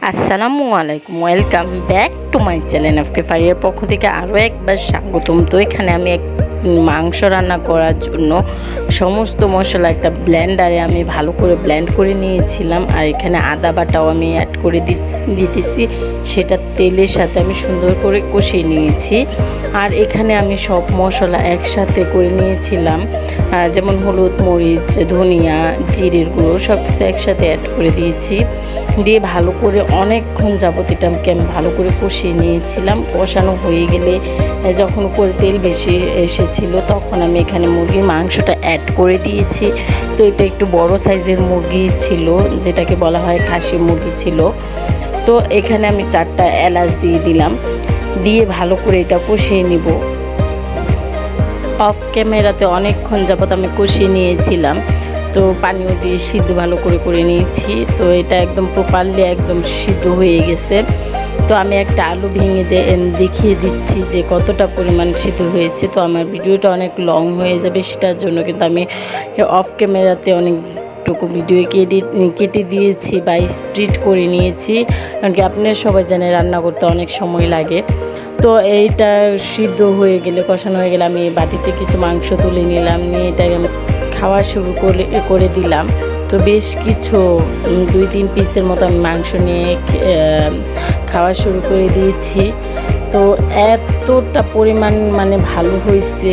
আসসালামু আলাইকুম, welcome back to my channel. আজকে ফারিয়ার পক্ষ থেকে আরও একবার স্বাগতম। তো এখানে আমি মাংস রান্না করার জন্য সমস্ত মশলা একটা ব্লেন্ডারে আমি ভালো করে ব্লেন্ড করে নিয়েছিলাম। আর এখানে আদা বাটাও আমি অ্যাড করে দিতেছি, সেটা তেলের সাথে আমি সুন্দর করে কষিয়ে নিয়েছি। আর এখানে আমি সব মশলা একসাথে করে নিয়েছিলাম, যেমন হলুদ, মরিচ, ধনিয়া, জিরের গুঁড়ো সব কিছু একসাথে অ্যাড করে দিয়েছি। দিয়ে ভালো করে অনেকক্ষণ যাবত এটাকে আমি ভালো করে কষিয়ে নিয়েছিলাম। কষানো হয়ে গেলে যখন উপরে তেল বেশি এসেছিল তখন আমি এখানে মুরগির মাংসটা অ্যাড করে দিয়েছি। তো এটা একটু বড় সাইজের মুরগি ছিল, যেটাকে বলা হয় খাসি মুরগি ছিল। তো এখানে আমি 4টা এলাচ দিয়ে দিলাম, দিয়ে ভালো করে এটা কষিয়ে নিব। অফ ক্যামেরাতে অনেকক্ষণ যাবত আমি কষিয়ে নিয়েছিলাম। তো পানিও দিয়ে সিদ্ধ ভালো করে নিয়েছি। তো এটা একদম প্রপারলি একদম সিদ্ধ হয়ে গেছে। তো আমি একটা আলু ভেঙে দেখিয়ে দিচ্ছি যে কতটা পরিমাণ সিদ্ধ হয়েছে। তো আমার ভিডিওটা অনেক লং হয়ে যাবে, সেটার জন্য কিন্তু আমি অফ ক্যামেরাতে অনেকটুকু ভিডিও কেটে দিয়েছি বা স্প্লিট করে নিয়েছি, কারণ কি আপনারা সবাই জানে রান্না করতে অনেক সময় লাগে। তো এইটা সিদ্ধ হয়ে গেলে, কষানো হয়ে গেলে আমি বাটিতে কিছু মাংস তুলে নিলাম, নিয়ে এটাকে আমি খাওয়া শুরু করে দিলাম। তো বেশ কিছু 2-3 পিসের মতো আমি মাংস নিয়ে খাওয়া শুরু করে দিয়েছি। তো এতটা পরিমাণ ভালো হয়েছে,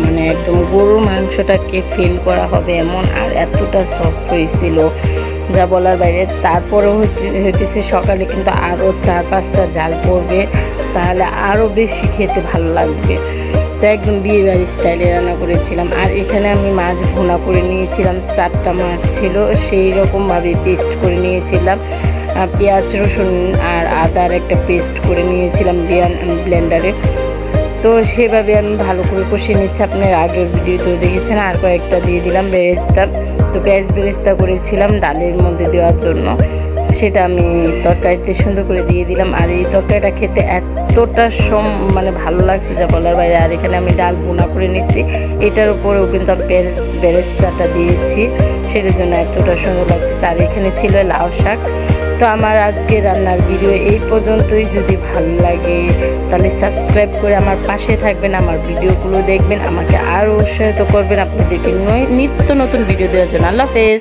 মানে একদম গরুর মাংসটাকে ফিল করা হবে এমন, আর এতটা সফট হয়েছিল যা বলার বাইরে। তারপরেও হইতেছে সকালে কিন্তু আরও 4-5টা জাল পড়বে, তাহলে আরও বেশি খেতে ভালো লাগবে। তো একদম বিয়েবাড়ি স্টাইলে রান্না করেছিলাম। আর এখানে আমি মাছ ভুনা করে নিয়েছিলাম, 4টা মাছ ছিল, সেই রকমভাবে পেস্ট করে নিয়েছিলাম। পেঁয়াজ, রসুন আর আদার একটা পেস্ট করে নিয়েছিলাম ব্লেন্ডারে। তো সেভাবে আমি ভালো করে কষিয়ে নিচ্ছি। আপনার আগের ভিডিওতে দেখেছেন। আর কয়েকটা দিয়ে দিলাম বেরেস্তা। তো পেঁয়াজ বেরেস্তা করেছিলাম ডালের মধ্যে দেওয়ার জন্য, সেটা আমি তরকারিতে সুন্দর করে দিয়ে দিলাম। আর এই তরকারিটা খেতে এতটা ভালো লাগছে যা বলার বাইরে। আর এখানে আমি ডাল বোনা করে নিচ্ছি, এটার উপরেও কিন্তু আমি বেরেস্তাটা দিয়েছি, সেটার জন্য এতটা সুন্দর লাগতেছে। আর এখানে ছিল লাউ শাক। তো আমার আজকে রান্নার ভিডিও এই পর্যন্তই। যদি ভালো লাগে তাহলে সাবস্ক্রাইব করে আমার পাশে থাকবেন, আমার ভিডিওগুলো দেখবেন, আমাকে আরও উৎসাহিত করবেন আপনাদেরকে নিত্য নতুন ভিডিও দেওয়ার জন্য। আল্লাহ হাফেজ।